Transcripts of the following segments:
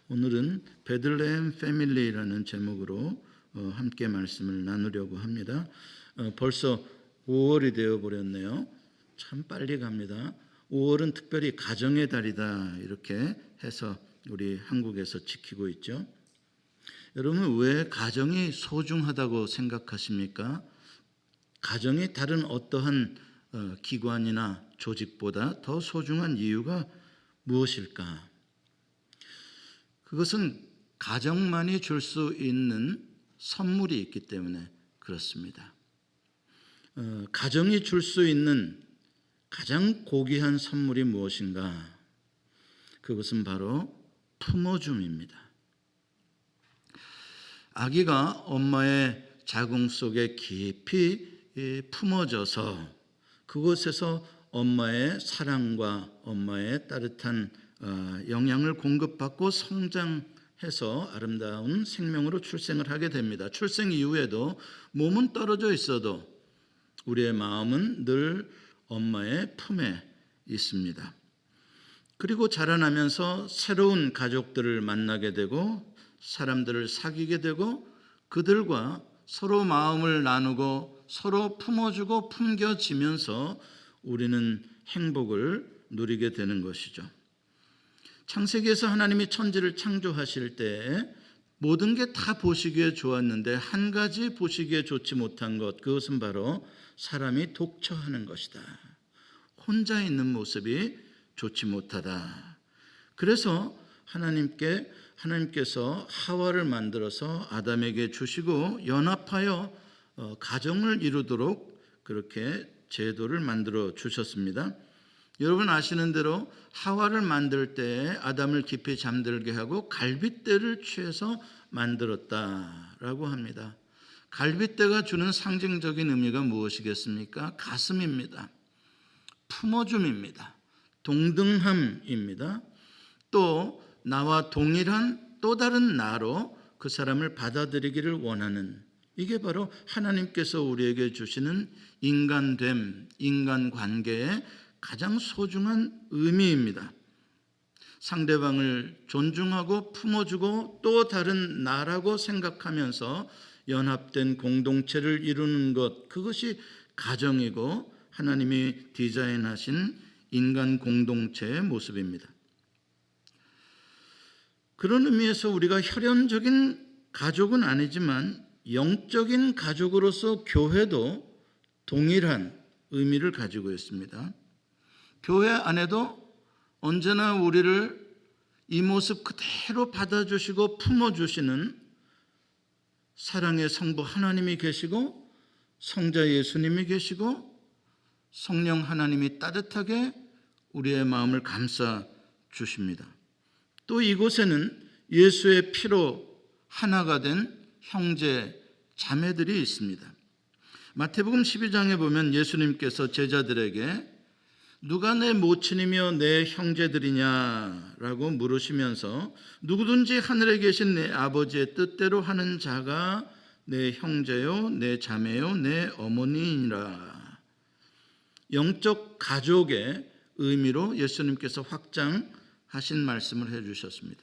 오늘은 베들레헴 패밀리라는 제목으로 함께 말씀을 나누려고 합니다. 벌써 5월이 되어 버렸네요. 참 빨리 갑니다. 5월은 특별히 가정의 달이다 이렇게 해서 우리 한국에서 지키고 있죠. 여러분, 왜 가정이 소중하다고 생각하십니까? 가정이 다른 어떠한 기관이나 조직보다 더 소중한 이유가 무엇일까? 그것은 가정만이 줄 수 있는 선물이 있기 때문에 그렇습니다. 가정이 줄 수 있는 가장 고귀한 선물이 무엇인가? 그것은 바로 품어줌입니다. 아기가 엄마의 자궁 속에 깊이 품어져서 그곳에서 엄마의 사랑과 엄마의 따뜻한 영양을 공급받고 성장해서 아름다운 생명으로 출생을 하게 됩니다. 출생 이후에도 몸은 떨어져 있어도 우리의 마음은 늘 엄마의 품에 있습니다. 그리고 자라나면서 새로운 가족들을 만나게 되고 사람들을 사귀게 되고 그들과 서로 마음을 나누고 서로 품어주고 품겨지면서 우리는 행복을 누리게 되는 것이죠. 창세기에서 하나님이 천지를 창조하실 때 모든 게 다 보시기에 좋았는데 한 가지 보시기에 좋지 못한 것, 그것은 바로 사람이 독처하는 것이다. 혼자 있는 모습이 좋지 못하다. 그래서 하나님께서 하와를 만들어서 아담에게 주시고 연합하여 가정을 이루도록 그렇게 제도를 만들어 주셨습니다. 여러분 아시는 대로 하와를 만들 때 아담을 깊이 잠들게 하고 갈빗대를 취해서 만들었다라고 합니다. 갈빗대가 주는 상징적인 의미가 무엇이겠습니까? 가슴입니다. 품어줌입니다. 동등함입니다. 또 나와 동일한 또 다른 나로 그 사람을 받아들이기를 원하는, 이게 바로 하나님께서 우리에게 주시는 인간됨, 인간관계의 가장 소중한 의미입니다. 상대방을 존중하고 품어주고 또 다른 나라고 생각하면서 연합된 공동체를 이루는 것, 그것이 가정이고 하나님이 디자인하신 인간 공동체의 모습입니다. 그런 의미에서 우리가 혈연적인 가족은 아니지만 영적인 가족으로서 교회도 동일한 의미를 가지고 있습니다. 교회 안에도 언제나 우리를 이 모습 그대로 받아주시고 품어주시는 사랑의 성부 하나님이 계시고 성자 예수님이 계시고 성령 하나님이 따뜻하게 우리의 마음을 감싸 주십니다. 또 이곳에는 예수의 피로 하나가 된 형제 자매들이 있습니다. 마태복음 12장에 보면 예수님께서 제자들에게 누가 내 모친이며 내 형제들이냐라고 물으시면서 누구든지 하늘에 계신 내 아버지의 뜻대로 하는 자가 내 형제요 내 자매요 내 어머니니라. 영적 가족의 의미로 예수님께서 확장하신 말씀을 해주셨습니다.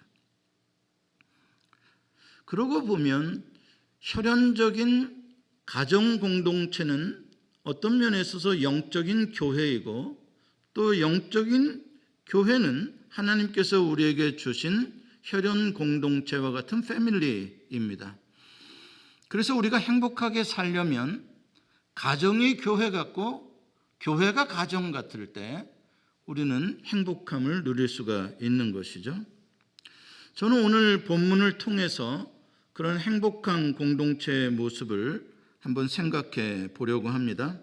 그러고 보면 혈연적인 가정 공동체는 어떤 면에 있어서 영적인 교회이고 또 영적인 교회는 하나님께서 우리에게 주신 혈연 공동체와 같은 패밀리입니다. 그래서 우리가 행복하게 살려면 가정이 교회 같고 교회가 가정 같을 때 우리는 행복함을 누릴 수가 있는 것이죠. 저는 오늘 본문을 통해서 그런 행복한 공동체의 모습을 한번 생각해 보려고 합니다.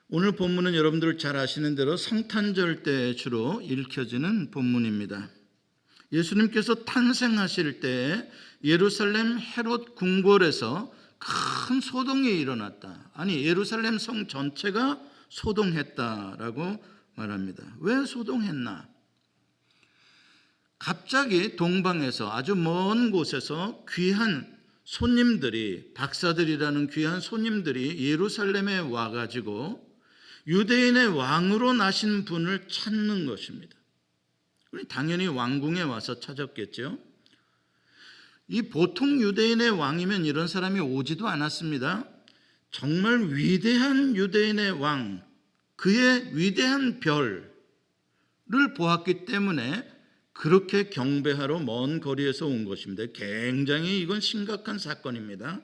오늘 본문은 여러분들 잘 아시는 대로 성탄절 때 주로 읽혀지는 본문입니다. 예수님께서 탄생하실 때 예루살렘 헤롯 궁궐에서 큰 소동이 일어났다. 아니, 예루살렘 성 전체가 소동했다라고 말합니다. 왜 소동했나? 갑자기 동방에서 아주 먼 곳에서 귀한 손님들이, 박사들이라는 귀한 손님들이 예루살렘에 와가지고 유대인의 왕으로 나신 분을 찾는 것입니다. 당연히 왕궁에 와서 찾았겠죠. 이 보통 유대인의 왕이면 이런 사람이 오지도 않았습니다. 정말 위대한 유대인의 왕, 그의 위대한 별을 보았기 때문에 그렇게 경배하러 먼 거리에서 온 것입니다. 굉장히 이건 심각한 사건입니다.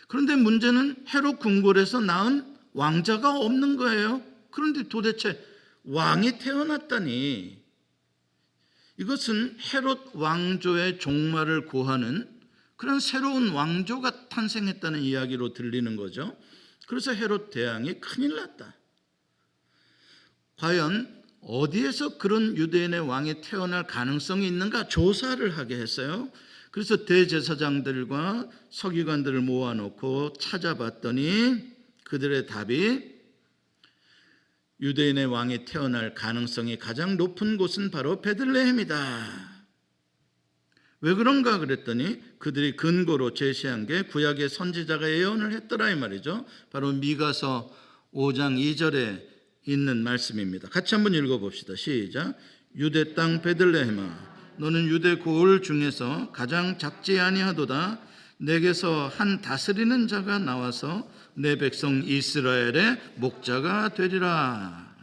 그런데 문제는 헤롯 궁궐에서 낳은 왕자가 없는 거예요. 그런데 도대체 왕이 태어났다니, 이것은 헤롯 왕조의 종말을 고하는 그런 새로운 왕조가 탄생했다는 이야기로 들리는 거죠. 그래서 헤롯 대왕이 큰일 났다. 과연 어디에서 그런 유대인의 왕이 태어날 가능성이 있는가 조사를 하게 했어요. 그래서 대제사장들과 서기관들을 모아놓고 찾아봤더니 그들의 답이 유대인의 왕이 태어날 가능성이 가장 높은 곳은 바로 베들레헴이다. 왜 그런가 그랬더니 그들이 근거로 제시한 게 구약의 선지자가 예언을 했더라 이 말이죠. 바로 미가서 5장 2절에 있는 말씀입니다. 같이 한번 읽어봅시다. 시작. 유대 땅 베들레헴아, 너는 유대 고을 중에서 가장 작지 아니하도다. 내게서 한 다스리는 자가 나와서 내 백성 이스라엘의 목자가 되리라.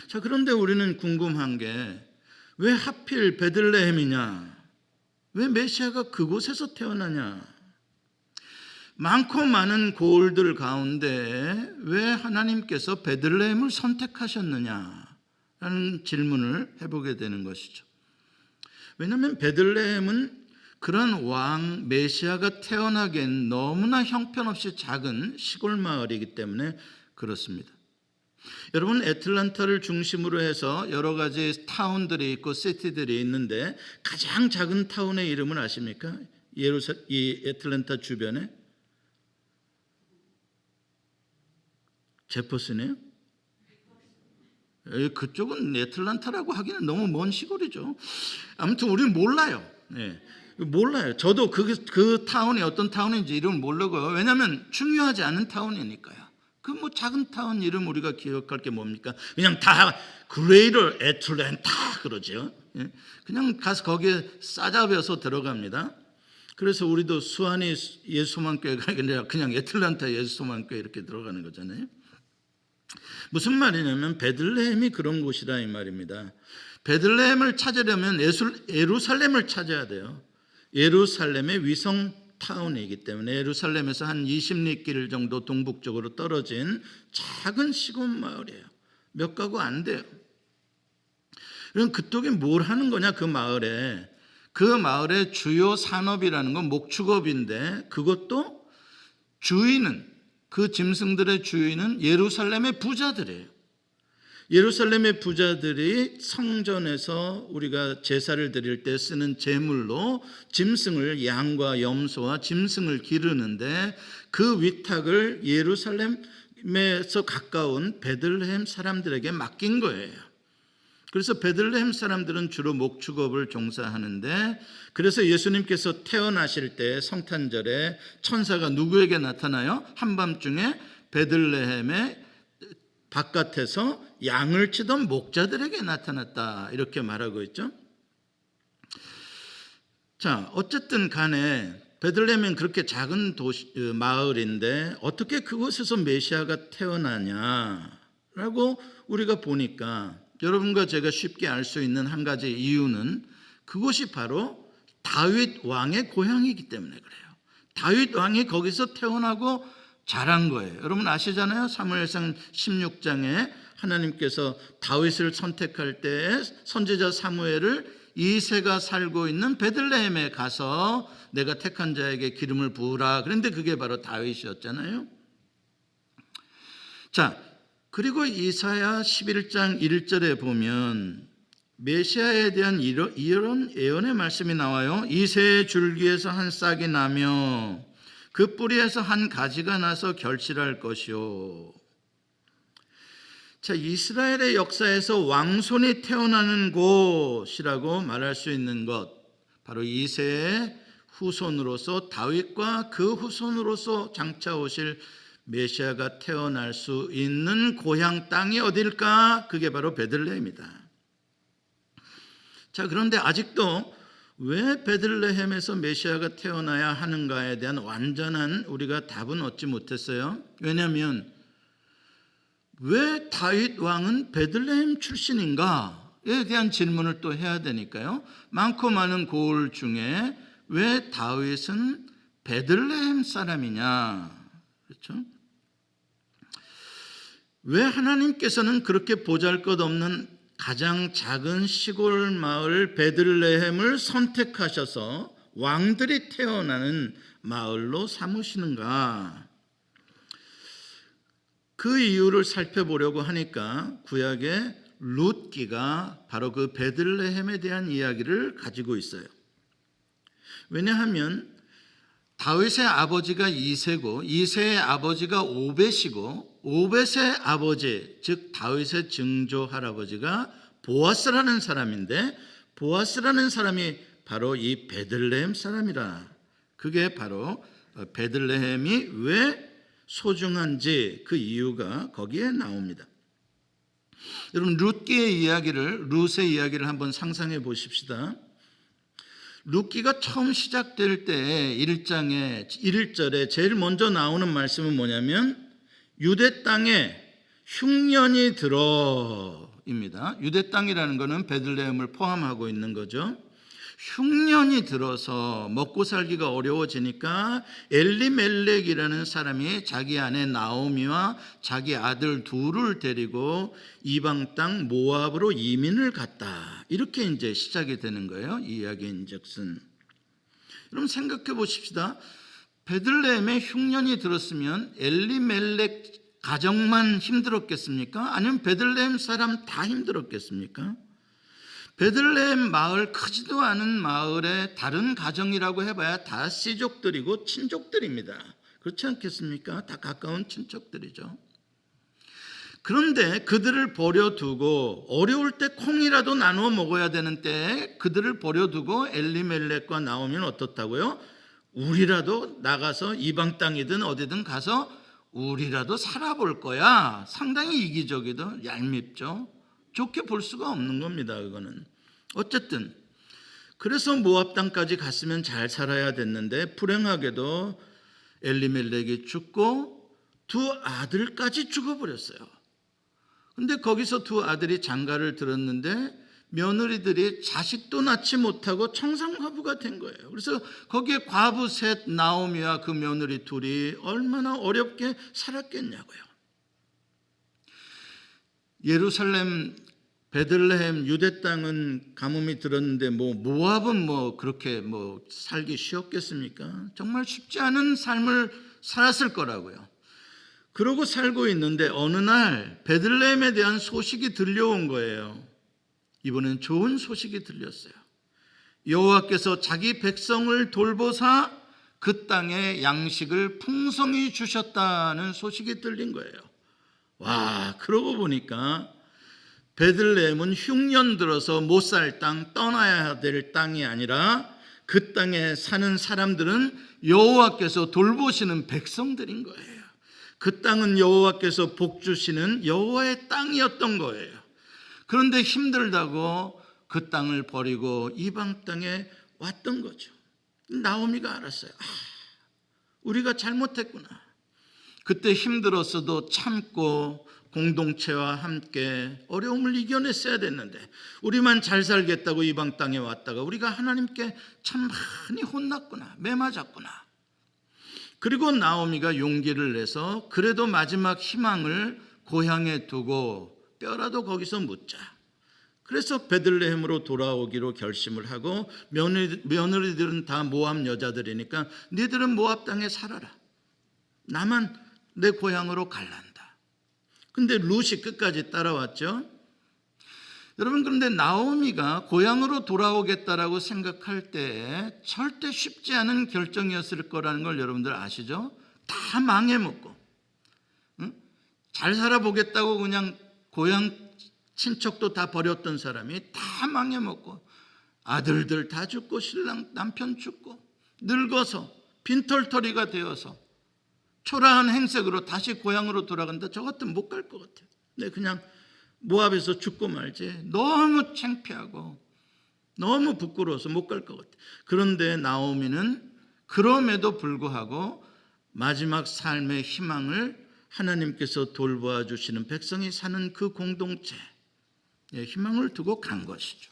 자, 그런데 우리는 궁금한 게 왜 하필 베들레헴이냐? 왜 메시아가 그곳에서 태어나냐? 많고 많은 고을들 가운데 왜 하나님께서 베들레헴을 선택하셨느냐라는 질문을 해보게 되는 것이죠. 왜냐하면 베들레헴은 그런 왕 메시아가 태어나기엔 너무나 형편없이 작은 시골 마을이기 때문에 그렇습니다. 여러분, 애틀랜타를 중심으로 해서 여러 가지 타운들이 있고 시티들이 있는데 가장 작은 타운의 이름을 아십니까? 이 애틀랜타 주변에 제퍼슨이에요? 그쪽은 애틀랜타라고 하기는 너무 먼 시골이죠. 아무튼 우리는 몰라요. 몰라요. 저도 그 타운이 어떤 타운인지 이름을 모르고요. 왜냐하면 중요하지 않은 타운이니까요. 그 뭐 작은 타운 이름 우리가 기억할 게 뭡니까? 그냥 다 그레이터 애틀랜타 그러죠. 그냥 가서 거기에 싸잡여서 들어갑니다. 그래서 우리도 수완이 예수만교회가 아니라 그냥 애틀랜타 예수만교회 이렇게 들어가는 거잖아요. 무슨 말이냐면 베들레헴이 그런 곳이다 이 말입니다. 베들레헴을 찾으려면 예루살렘을 찾아야 돼요. 예루살렘의 위성 타운이기 때문에 예루살렘에서 한 20里길 정도 동북쪽으로 떨어진 작은 시골 마을이에요. 몇 가구 안 돼요. 그럼 그쪽에 뭘 하는 거냐? 그 마을의 주요 산업이라는 건 목축업인데 그것도 주인은, 그 짐승들의 주인은 예루살렘의 부자들이에요. 예루살렘의 부자들이 성전에서 우리가 제사를 드릴 때 쓰는 제물로 짐승을, 양과 염소와 짐승을 기르는데 그 위탁을 예루살렘에서 가까운 베들레헴 사람들에게 맡긴 거예요. 그래서 베들레헴 사람들은 주로 목축업을 종사하는데, 그래서 예수님께서 태어나실 때 성탄절에 천사가 누구에게 나타나요? 한밤중에 베들레헴의 바깥에서 양을 치던 목자들에게 나타났다, 이렇게 말하고 있죠. 자, 어쨌든 간에 베들레헴은 그렇게 작은 마을인데 어떻게 그곳에서 메시아가 태어나냐라고 우리가 보니까 여러분과 제가 쉽게 알 수 있는 한 가지 이유는 그곳이 바로 다윗 왕의 고향이기 때문에 그래요. 다윗 왕이 거기서 태어나고 자란 거예요. 여러분 아시잖아요. 사무엘상 16장에 하나님께서 다윗을 선택할 때 선지자 사무엘을 이새가 살고 있는 베들레헴에 가서 내가 택한 자에게 기름을 부으라. 그런데 그게 바로 다윗이었잖아요. 자, 그리고 이사야 11장 1절에 보면 메시아에 대한 이런 예언의 말씀이 나와요. 이새의 줄기에서 한 싹이 나며 그 뿌리에서 한 가지가 나서 결실할 것이요. 자, 이스라엘의 역사에서 왕손이 태어나는 곳이라고 말할 수 있는 것, 바로 이새의 후손으로서 다윗과 그 후손으로서 장차 오실 메시아가 태어날 수 있는 고향 땅이 어딜까? 그게 바로 베들레헴이다. 자, 그런데 아직도 왜 베들레헴에서 메시아가 태어나야 하는가에 대한 완전한 우리가 답은 얻지 못했어요. 왜냐하면 왜 다윗 왕은 베들레헴 출신인가에 대한 질문을 또 해야 되니까요. 많고 많은 고을 중에 왜 다윗은 베들레헴 사람이냐, 그렇죠? 왜 하나님께서는 그렇게 보잘것없는 가장 작은 시골 마을 베들레헴을 선택하셔서 왕들이 태어나는 마을로 삼으시는가? 그 이유를 살펴보려고 하니까 구약의 룻기가 바로 그 베들레헴에 대한 이야기를 가지고 있어요. 왜냐하면 다윗의 아버지가 이새고 이새의 아버지가 오벳이고 오벳의 아버지, 즉 다윗의 증조 할아버지가 보아스라는 사람인데 보아스라는 사람이 바로 이 베들레헴 사람이라. 그게 바로 베들레헴이 왜 소중한지 그 이유가 거기에 나옵니다. 여러분 룻기의 이야기를, 룻의 이야기를 한번 상상해 보십시다. 룻기가 처음 시작될 때 1장에 1절에 제일 먼저 나오는 말씀은 뭐냐면 유대 땅에 흉년이 들어입니다. 유대 땅이라는 것은 베들레헴을 포함하고 있는 거죠. 흉년이 들어서 먹고 살기가 어려워지니까 엘리멜렉이라는 사람이 자기 아내 나오미와 자기 아들 둘을 데리고 이방 땅 모압으로 이민을 갔다. 이렇게 이제 시작이 되는 거예요. 이 이야기인즉슨. 여러분 생각해 보십시다. 베들레헴에 흉년이 들었으면 엘리멜렉 가정만 힘들었겠습니까? 아니면 베들레헴 사람 다 힘들었겠습니까? 베들레헴 마을, 크지도 않은 마을의 다른 가정이라고 해봐야 다 씨족들이고 친족들입니다. 그렇지 않겠습니까? 다 가까운 친척들이죠. 그런데 그들을 버려두고 어려울 때 콩이라도 나누어 먹어야 되는 때에 그들을 버려두고 엘리멜렉과 나오면 어떻다고요? 우리라도 나가서 이방 땅이든 어디든 가서 우리라도 살아볼 거야. 상당히 이기적이도 얄밉죠. 좋게 볼 수가 없는 겁니다. 그거는. 어쨌든 그래서 모압 땅까지 갔으면 잘 살아야 됐는데 불행하게도 엘리멜렉이 죽고 두 아들까지 죽어버렸어요. 근데 거기서 두 아들이 장가를 들었는데 며느리들이 자식도 낳지 못하고 청산과부가 된 거예요. 그래서 거기에 과부 셋 나오미와 그 며느리 둘이 얼마나 어렵게 살았겠냐고요. 예루살렘, 베들레헴, 유대 땅은 가뭄이 들었는데 모압은 그렇게 살기 쉬웠겠습니까? 정말 쉽지 않은 삶을 살았을 거라고요. 그러고 살고 있는데 어느 날 베들레헴에 대한 소식이 들려온 거예요. 이번엔 좋은 소식이 들렸어요. 여호와께서 자기 백성을 돌보사 그 땅에 양식을 풍성히 주셨다는 소식이 들린 거예요. 와, 그러고 보니까 베들레헴은 흉년 들어서 못 살 땅, 떠나야 될 땅이 아니라 그 땅에 사는 사람들은 여호와께서 돌보시는 백성들인 거예요. 그 땅은 여호와께서 복 주시는 여호와의 땅이었던 거예요. 그런데 힘들다고 그 땅을 버리고 이방 땅에 왔던 거죠. 나오미가 알았어요. 우리가 잘못했구나. 그때 힘들었어도 참고 공동체와 함께 어려움을 이겨냈어야 됐는데 우리만 잘 살겠다고 이방 땅에 왔다가 우리가 하나님께 참 많이 혼났구나, 매맞았구나. 그리고 나오미가 용기를 내서 그래도 마지막 희망을 고향에 두고 뼈라도 거기서 묻자. 그래서 베들레헴으로 돌아오기로 결심을 하고 며느리들은 다 모압 여자들이니까 너희들은 모압 땅에 살아라. 나만 내 고향으로 갈란다. 근데 룻이 끝까지 따라왔죠. 여러분 그런데 나오미가 고향으로 돌아오겠다라고 생각할 때 절대 쉽지 않은 결정이었을 거라는 걸 여러분들 아시죠? 다 망해먹고 잘 살아보겠다고 그냥 고향 친척도 다 버렸던 사람이 다 망해먹고 아들들 다 죽고 신랑 남편 죽고 늙어서 빈털터리가 되어서 초라한 행색으로 다시 고향으로 돌아간다. 저 같으면 못 갈 것 같아요. 네, 그냥 모압에서 죽고 말지. 너무 창피하고 너무 부끄러워서 못 갈 것 같아. 그런데 나오미는 그럼에도 불구하고 마지막 삶의 희망을 하나님께서 돌보아 주시는 백성이 사는 그 공동체에 희망을 두고 간 것이죠.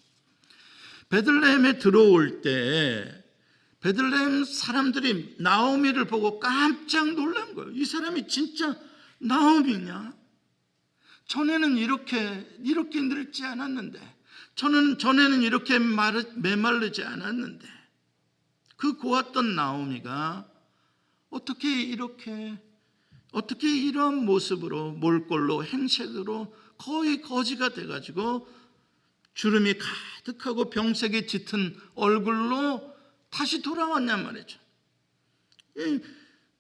베들레헴에 들어올 때 베들레헴 사람들이 나오미를 보고 깜짝 놀란 거예요. 이 사람이 진짜 나오미냐? 전에는 이렇게 늙지 않았는데, 전에는 이렇게 메마르지 않았는데, 그 고왔던 나오미가 어떻게 이런 모습으로 몰골로 행색으로 거의 거지가 돼가지고 주름이 가득하고 병색이 짙은 얼굴로 다시 돌아왔냔 말이죠.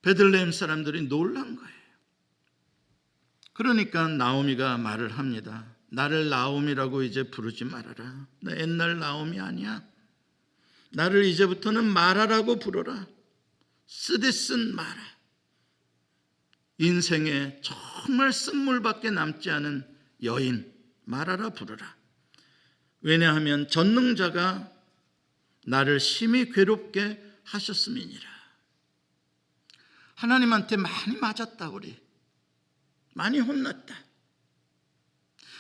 베들레헴 사람들이 놀란 거예요. 그러니까 나오미가 말을 합니다. 나를 나오미라고 이제 부르지 말아라. 나 옛날 나오미 아니야. 나를 이제부터는 마라라고 불러라. 쓰디쓴 마라. 인생에 정말 쓴물밖에 남지 않은 여인 마라라 부르라. 왜냐하면 전능자가 나를 심히 괴롭게 하셨음이니라. 하나님한테 많이 맞았다 우리. 많이 혼났다.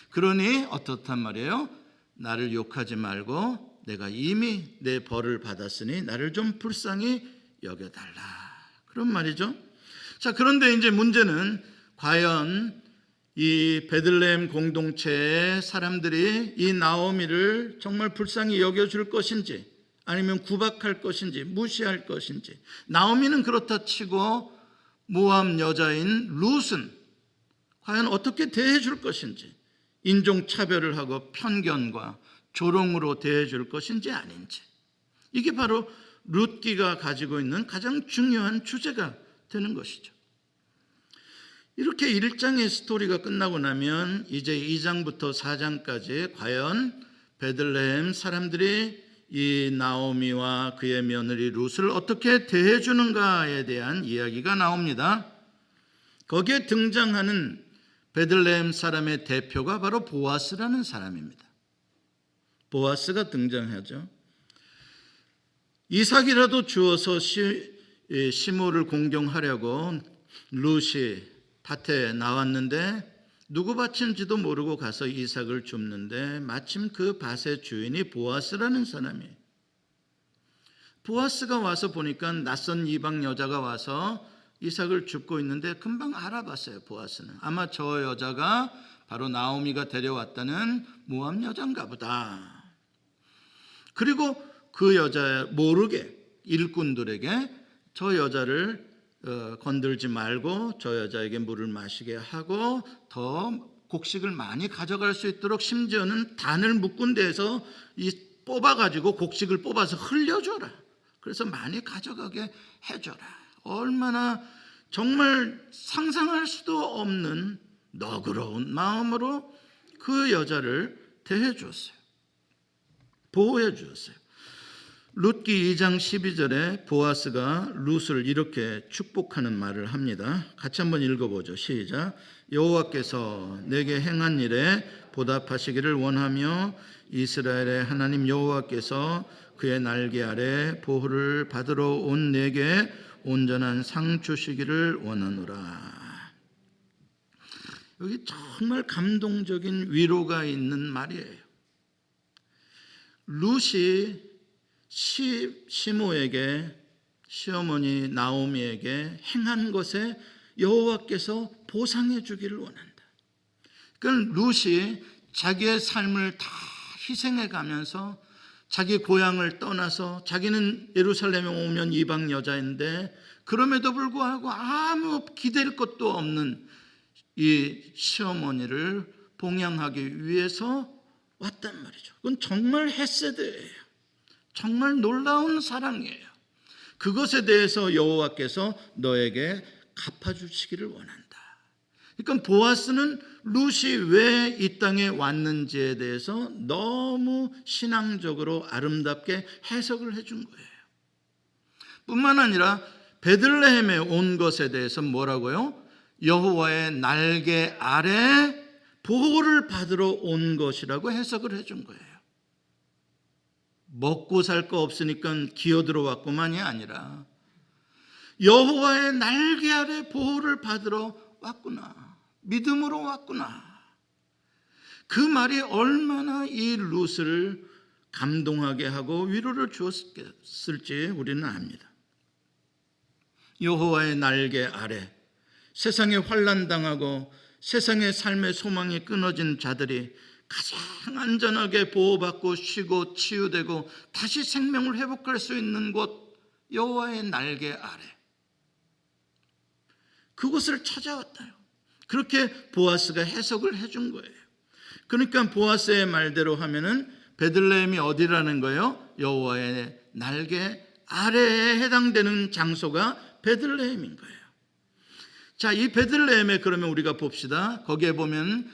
그러니 어떻단 말이에요? 나를 욕하지 말고 내가 이미 내 벌을 받았으니 나를 좀 불쌍히 여겨달라. 그런 말이죠. 자, 그런데 이제 문제는 과연 이 베들레헴 공동체의 사람들이 이 나오미를 정말 불쌍히 여겨줄 것인지 아니면 구박할 것인지 무시할 것인지. 나오미는 그렇다 치고 모압 여자인 룻은 과연 어떻게 대해줄 것인지, 인종차별을 하고 편견과 조롱으로 대해줄 것인지 아닌지, 이게 바로 룻기가 가지고 있는 가장 중요한 주제가 되는 것이죠. 이렇게 1장의 스토리가 끝나고 나면 이제 2장부터 4장까지 과연 베들레헴 사람들이 이 나오미와 그의 며느리 룻을 어떻게 대해주는가에 대한 이야기가 나옵니다. 거기에 등장하는 베들레헴 사람의 대표가 바로 보아스라는 사람입니다. 보아스가 등장하죠. 이삭이라도 주어서 시므를 공경하려고 룻이 밭에 나왔는데 누구 밭인지도 모르고 가서 이삭을 줍는데 마침 그 밭의 주인이 보아스라는 사람이에요. 보아스가 와서 보니까 낯선 이방 여자가 와서 이삭을 줍고 있는데 금방 알아봤어요. 보아스는 아마 저 여자가 바로 나오미가 데려왔다는 모압 여자인가 보다. 그리고 그 여자 모르게 일꾼들에게 저 여자를 건들지 말고 저 여자에게 물을 마시게 하고 더 곡식을 많이 가져갈 수 있도록 심지어는 단을 묶은 데에서 뽑아가지고 곡식을 뽑아서 흘려줘라. 그래서 많이 가져가게 해줘라. 얼마나 정말 상상할 수도 없는 너그러운 마음으로 그 여자를 대해 주었어요. 보호해 주었어요. 룻기 2장 12절에 보아스가 룻을 이렇게 축복하는 말을 합니다. 같이 한번 읽어보죠. 시작. 여호와께서 내게 행한 일에 보답하시기를 원하며 이스라엘의 하나님 여호와께서 그의 날개 아래 보호를 받으러 온 내게 온전한 상 주시기를 원하노라. 여기 정말 감동적인 위로가 있는 말이에요. 룻이 시므에게 시어머니 나오미에게 행한 것에 여호와께서 보상해 주기를 원한다. 그러니까 룻이 자기의 삶을 다 희생해 가면서 자기 고향을 떠나서 자기는 예루살렘에 오면 이방 여자인데 그럼에도 불구하고 아무 기댈 것도 없는 이 시어머니를 봉양하기 위해서 왔단 말이죠. 그건 정말 헤세드예요. 정말 놀라운 사랑이에요. 그것에 대해서 여호와께서 너에게 갚아주시기를 원한다. 그러니까 보아스는 룻이 왜 이 땅에 왔는지에 대해서 너무 신앙적으로 아름답게 해석을 해준 거예요. 뿐만 아니라 베들레헴에 온 것에 대해서 뭐라고요? 여호와의 날개 아래 보호를 받으러 온 것이라고 해석을 해준 거예요. 먹고 살 거 없으니까 기어들어왔구만이 아니라 여호와의 날개 아래 보호를 받으러 왔구나. 믿음으로 왔구나. 그 말이 얼마나 이 룻을 감동하게 하고 위로를 주었을지 우리는 압니다. 여호와의 날개 아래 세상에 환난당하고 세상의 삶의 소망이 끊어진 자들이 가장 안전하게 보호받고 쉬고 치유되고 다시 생명을 회복할 수 있는 곳, 여호와의 날개 아래, 그곳을 찾아왔다요. 그렇게 보아스가 해석을 해준 거예요. 그러니까 보아스의 말대로 하면은 베들레헴이 어디라는 거예요? 여호와의 날개 아래에 해당되는 장소가 베들레헴인 거예요. 자, 이 베들레헴에 그러면 우리가 봅시다. 거기에 보면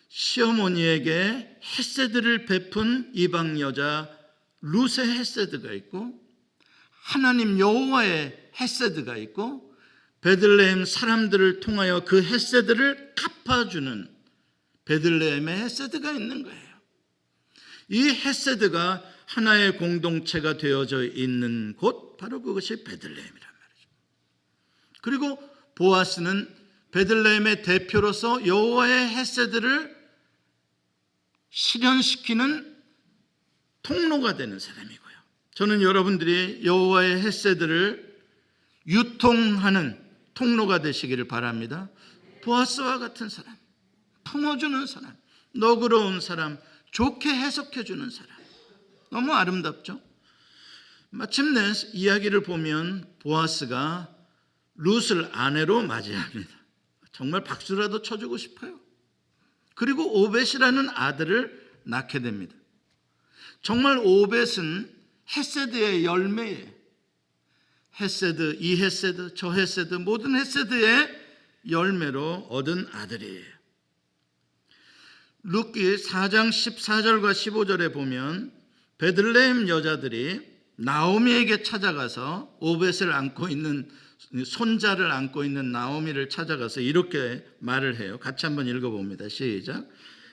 시어머니에게 헤세드를 베푼 이방 여자 룻의 헤세드가 있고, 하나님 여호와의 헤세드가 있고, 베들레헴 사람들을 통하여 그 헤세드를 갚아주는 베들레헴의 헤세드가 있는 거예요. 이 헤세드가 하나의 공동체가 되어져 있는 곳, 바로 그것이 베들레헴이란 말이죠. 그리고 보아스는 베들레헴의 대표로서 여호와의 헤세드를 실현시키는 통로가 되는 사람이고요. 저는 여러분들이 여호와의 헤세드를 유통하는 통로가 되시기를 바랍니다. 보아스와 같은 사람, 품어주는 사람, 너그러운 사람, 좋게 해석해주는 사람, 너무 아름답죠? 마침내 이야기를 보면 보아스가 룻을 아내로 맞이합니다. 정말 박수라도 쳐주고 싶어요. 그리고 오벳이라는 아들을 낳게 됩니다. 정말 오벳은 헤세드의 열매예요. 헤세드, 이 헤세드, 저 헤세드, 모든 헤세드의 열매로 얻은 아들이에요. 룻기 4장 14절과 15절에 보면 베들레헴 여자들이 나오미에게 찾아가서 오벳을 안고 있는 손자를 안고 있는 나오미를 찾아가서 이렇게 말을 해요. 같이 한번 읽어봅니다. 시작.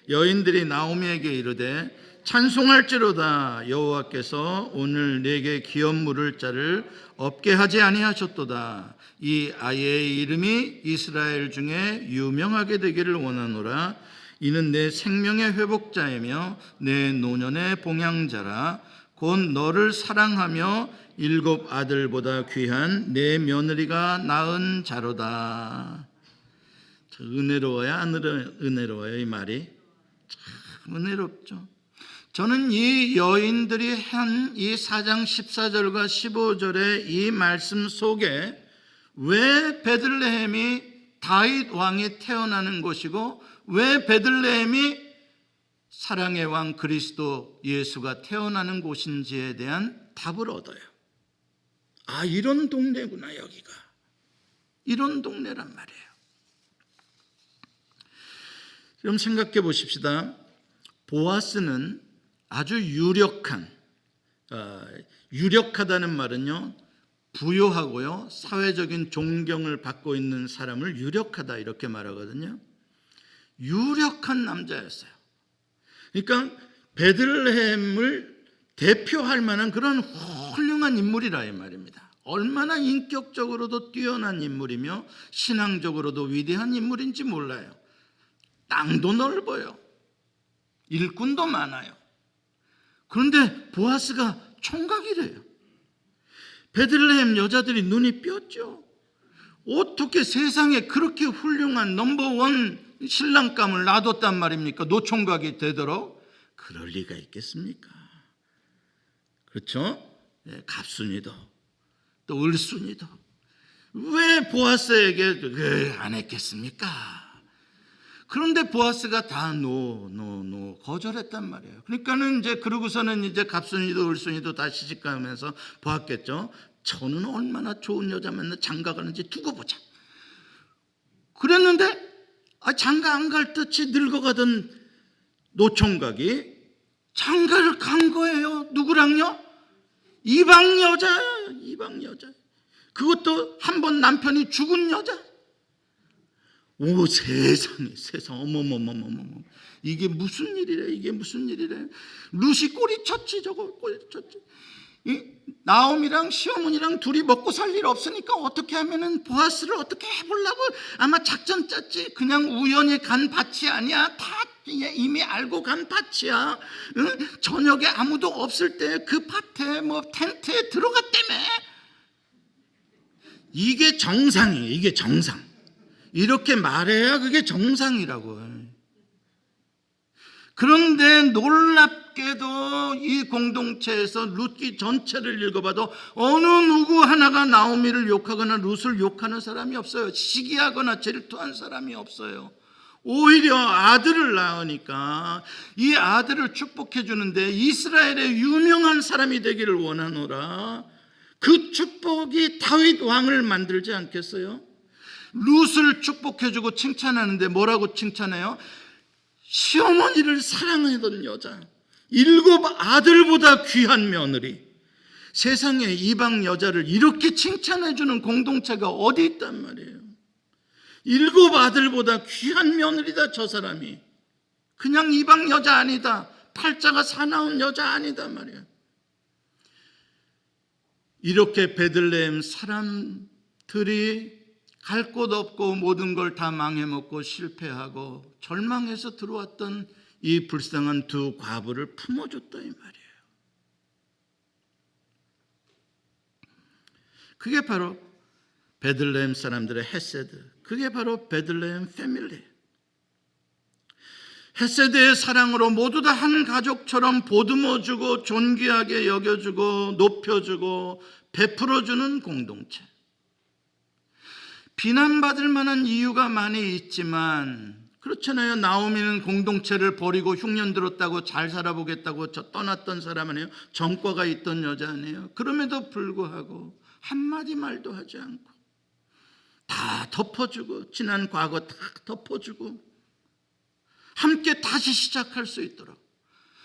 여인들이 나오미에게 이르되 찬송할지로다. 여호와께서 오늘 내게 기업 물을 자를 없게 하지 아니하셨도다. 이 아이의 이름이 이스라엘 중에 유명하게 되기를 원하노라. 이는 내 생명의 회복자이며 내 노년의 봉양자라. 곧 너를 사랑하며 7 아들보다 귀한 내 며느리가 낳은 자로다. 은혜로워요? 안 은혜로워요? 이 말이 참 은혜롭죠. 저는 이 여인들이 한 이 4장 14절과 15절의 이 말씀 속에 왜 베들레헴이 다윗 왕이 태어나는 곳이고 왜 베들레헴이 사랑의 왕 그리스도 예수가 태어나는 곳인지에 대한 답을 얻어요. 아, 이런 동네구나. 여기가 이런 동네란 말이에요. 그럼 생각해 보십시다. 보아스는 아주 유력하다는 말은요, 부유하고요, 사회적인 존경을 받고 있는 사람을 유력하다 이렇게 말하거든요. 유력한 남자였어요. 그러니까 베들레헴을 대표할 만한 그런 훌륭한 인물이라 이 말입니다. 얼마나 인격적으로도 뛰어난 인물이며 신앙적으로도 위대한 인물인지 몰라요. 땅도 넓어요. 일꾼도 많아요. 그런데 보아스가 총각이래요. 베들레헴 여자들이 눈이 뼈죠. 어떻게 세상에 그렇게 훌륭한 넘버원 신랑감을 놔뒀단 말입니까? 노총각이 되도록. 그럴 리가 있겠습니까? 그렇죠? 네, 갑순이도 또 을순이도 왜 보아스에게 안 했겠습니까? 그런데 보아스가 다 거절했단 말이에요. 그러니까는 이제 그러고서는 이제 갑순이도 을순이도 다 시집가면서 보았겠죠. 저는 얼마나 좋은 여자 만나 장가 가는지 두고 보자. 그랬는데 장가 안 갈 듯이 늙어가던 노총각이 장가를 간 거예요. 누구랑요? 이방 여자. 그것도 한 번 남편이 죽은 여자. 오, 세상 어머머머머머. 이게 무슨 일이래, 이게 무슨 일이래. 룻이 꼬리쳤지, 저거 꼬리쳤지. 나옴이랑 시어머니랑 둘이 먹고 살 일 없으니까 어떻게 하면은 보아스를 어떻게 해보려고 아마 작전 짰지. 그냥 우연히 간 밭이 아니야. 다 이미 알고 간 밭이야. 응? 저녁에 아무도 없을 때 그 밭에 뭐 텐트에 들어갔다며. 이게 정상이에요. 이게 정상. 이렇게 말해야 그게 정상이라고. 그런데 놀랍게도 이 공동체에서 룻기 전체를 읽어봐도 어느 누구 하나가 나오미를 욕하거나 룻을 욕하는 사람이 없어요. 시기하거나 질투한 사람이 없어요. 오히려 아들을 낳으니까 이 아들을 축복해 주는데 이스라엘의 유명한 사람이 되기를 원하노라. 그 축복이 다윗 왕을 만들지 않겠어요? 룻을 축복해 주고 칭찬하는데 뭐라고 칭찬해요? 시어머니를 사랑하던 여자, 7 아들보다 귀한 며느리. 세상에 이방 여자를 이렇게 칭찬해 주는 공동체가 어디 있단 말이에요. 7 아들보다 귀한 며느리다. 저 사람이 그냥 이방 여자 아니다. 팔자가 사나운 여자 아니다 말이에요. 이렇게 베들레헴 사람들이 갈 곳 없고 모든 걸 다 망해먹고 실패하고 절망해서 들어왔던 이 불쌍한 두 과부를 품어줬다 이 말이에요. 그게 바로 베들레헴 사람들의 헤세드, 그게 바로 베들레헴 패밀리. 헤세드의 사랑으로 모두 다 한 가족처럼 보듬어주고 존귀하게 여겨주고 높여주고 베풀어주는 공동체. 비난받을 만한 이유가 많이 있지만 그렇잖아요. 나오미는 공동체를 버리고 흉년 들었다고 잘 살아보겠다고 떠났던 사람 아니에요. 전과가 있던 여자 아니에요. 그럼에도 불구하고 한마디 말도 하지 않고 다 덮어주고 지난 과거 다 덮어주고 함께 다시 시작할 수 있도록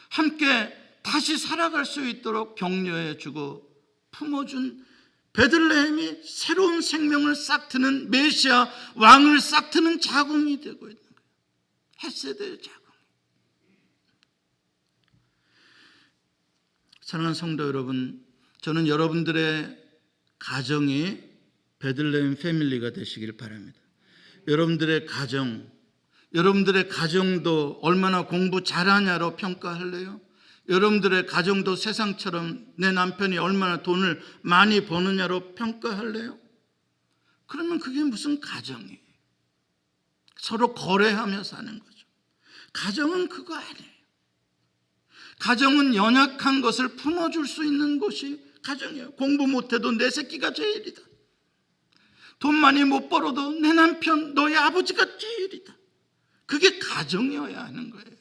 함께 다시 살아갈 수 있도록 격려해주고 품어준 베들레헴이 새로운 생명을 싹 트는 메시아 왕을 싹 트는 자궁이 되고 있는 거예요. 헤세드의 자궁. 사랑하는 성도 여러분, 저는 여러분들의 가정이 베들레헴 패밀리가 되시길 바랍니다. 여러분들의 가정도 얼마나 공부 잘하냐로 평가할래요? 여러분들의 가정도 세상처럼 내 남편이 얼마나 돈을 많이 버느냐로 평가할래요? 그러면 그게 무슨 가정이에요? 서로 거래하며 사는 거죠. 가정은 그거 아니에요. 가정은 연약한 것을 품어줄 수 있는 곳이 가정이에요. 공부 못해도 내 새끼가 제일이다. 돈 많이 못 벌어도 내 남편, 너의 아버지가 제일이다. 그게 가정이어야 하는 거예요.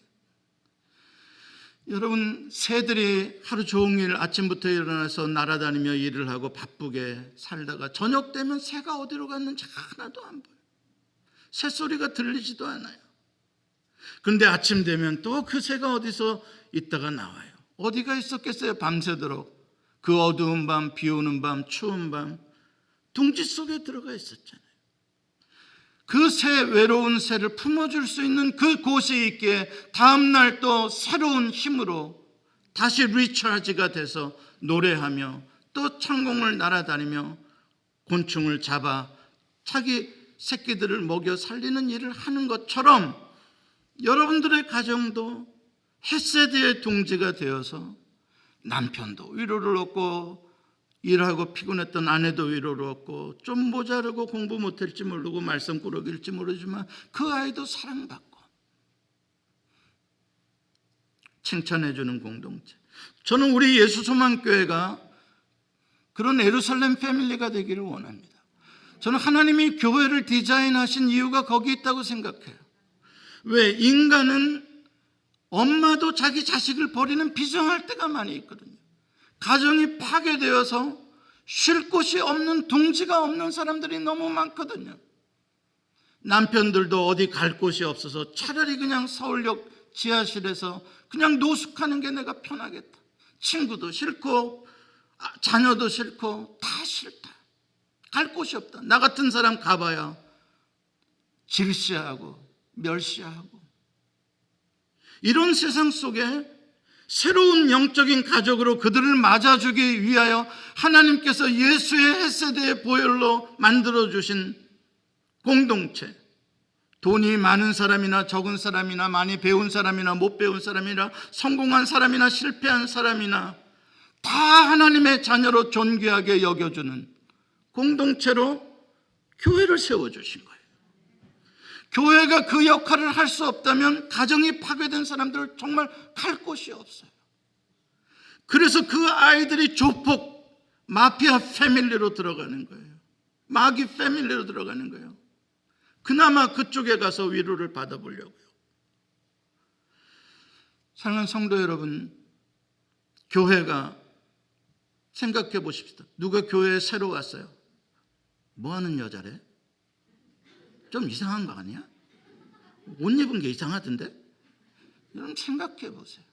여러분, 새들이 하루 종일 아침부터 일어나서 날아다니며 일을 하고 바쁘게 살다가 저녁 되면 새가 어디로 갔는지 하나도 안 보여요. 새소리가 들리지도 않아요. 그런데 아침 되면 또 그 새가 어디서 있다가 나와요. 어디가 있었겠어요? 밤새도록. 그 어두운 밤, 비 오는 밤, 추운 밤 둥지 속에 들어가 있었잖아요. 그 새, 외로운 새를 품어줄 수 있는 그 곳에 있기에 다음날 또 새로운 힘으로 다시 리차지가 돼서 노래하며 또 창공을 날아다니며 곤충을 잡아 자기 새끼들을 먹여 살리는 일을 하는 것처럼 여러분들의 가정도 헤세드의 둥지가 되어서 남편도 위로를 얻고 일하고 피곤했던 아내도 위로를 얻고 좀 모자르고 공부 못할지 모르고 말썽꾸러기일지 모르지만 그 아이도 사랑받고 칭찬해주는 공동체. 저는 우리 예수소망교회가 그런 예루살렘 패밀리가 되기를 원합니다. 저는 하나님이 교회를 디자인하신 이유가 거기 있다고 생각해요. 왜? 인간은 엄마도 자기 자식을 버리는 비정할 때가 많이 있거든요. 가정이 파괴되어서 쉴 곳이 없는 둥지가 없는 사람들이 너무 많거든요. 남편들도 어디 갈 곳이 없어서 차라리 그냥 서울역 지하실에서 그냥 노숙하는 게 내가 편하겠다. 친구도 싫고 자녀도 싫고 다 싫다. 갈 곳이 없다. 나 같은 사람 가봐야 질시하고 멸시하고 이런 세상 속에 새로운 영적인 가족으로 그들을 맞아주기 위하여 하나님께서 예수의 헤세드의 보혈로 만들어주신 공동체, 돈이 많은 사람이나 적은 사람이나 많이 배운 사람이나 못 배운 사람이나 성공한 사람이나 실패한 사람이나 다 하나님의 자녀로 존귀하게 여겨주는 공동체로 교회를 세워주신 거예요. 교회가 그 역할을 할 수 없다면 가정이 파괴된 사람들 정말 갈 곳이 없어요. 그래서 그 아이들이 조폭, 마피아 패밀리로 들어가는 거예요. 마귀 패밀리로 들어가는 거예요. 그나마 그쪽에 가서 위로를 받아보려고요. 사랑하는 성도 여러분, 교회가 생각해 보십시다. 누가 교회에 새로 왔어요. 뭐 하는 여자래? 좀 이상한 거 아니야? 옷 입은 게 이상하던데? 여러분 생각해 보세요.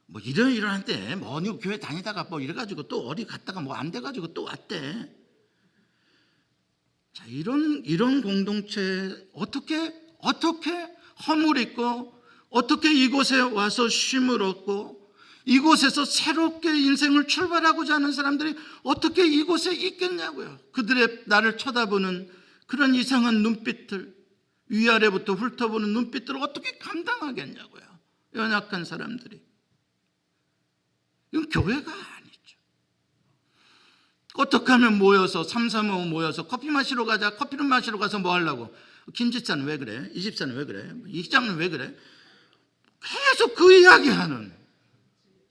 뭐 이러한데 뭐 어느 교회 다니다가 뭐 이래가지고 또 어디 갔다가 뭐 안 돼가지고 또 왔대. 자, 이런 공동체 어떻게 허물 있고 어떻게 이곳에 와서 쉼을 얻고 이곳에서 새롭게 인생을 출발하고자 하는 사람들이 어떻게 이곳에 있겠냐고요. 그들의 나를 쳐다보는 그런 이상한 눈빛들, 위아래부터 훑어보는 눈빛들을 어떻게 감당하겠냐고요. 연약한 사람들이. 이건 교회가 아니죠. 어떻게 하면 모여서 335 모여서 커피 마시러 가자. 커피를 마시러 가서 뭐 하려고? 김집사는 왜 그래? 이 집사는 왜 그래? 이 집사는 왜 그래? 계속 그 이야기하는.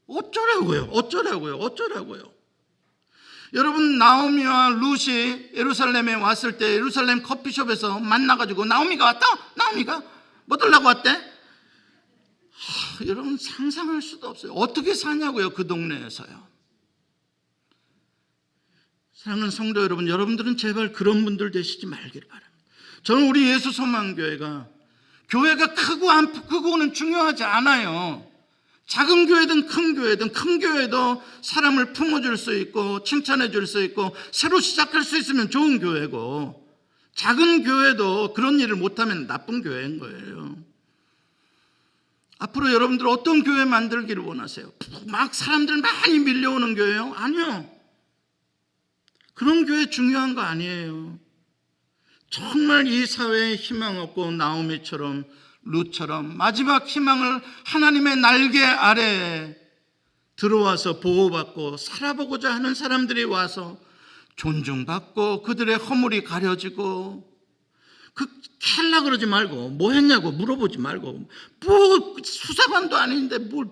어쩌라고요? 여러분, 나오미와 룻이 예루살렘에 왔을 때 예루살렘 커피숍에서 만나가지고 나오미가 왔다? 나오미가? 뭐 들라고 왔대? 여러분 상상할 수도 없어요. 어떻게 사냐고요, 그 동네에서요. 사랑하는 성도 여러분, 여러분들은 제발 그런 분들 되시지 말기를 바랍니다. 저는 우리 예수 소망교회가 교회가 크고는 중요하지 않아요. 작은 교회든 큰 교회도 사람을 품어줄 수 있고 칭찬해 줄 수 있고 새로 시작할 수 있으면 좋은 교회고, 작은 교회도 그런 일을 못하면 나쁜 교회인 거예요. 앞으로 여러분들 어떤 교회 만들기를 원하세요? 막 사람들 많이 밀려오는 교회요? 아니요. 그런 교회 중요한 거 아니에요. 정말 이 사회에 희망 없고 나오미처럼 룻처럼 마지막 희망을 하나님의 날개 아래에 들어와서 보호받고 살아보고자 하는 사람들이 와서 존중받고 그들의 허물이 가려지고, 캘라 그러지 말고 뭐 했냐고 물어보지 말고, 뭐 수사관도 아닌데 뭘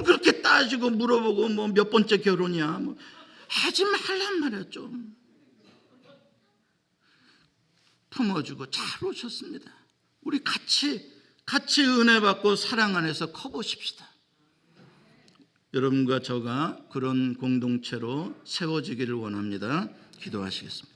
그렇게 따지고 물어보고 뭐 몇 번째 결혼이야 뭐 하지 말란 말이야. 좀 품어주고 잘 오셨습니다. 우리 같이 은혜 받고 사랑 안에서 커보십시다. 여러분과 저가 그런 공동체로 세워지기를 원합니다. 기도하시겠습니다.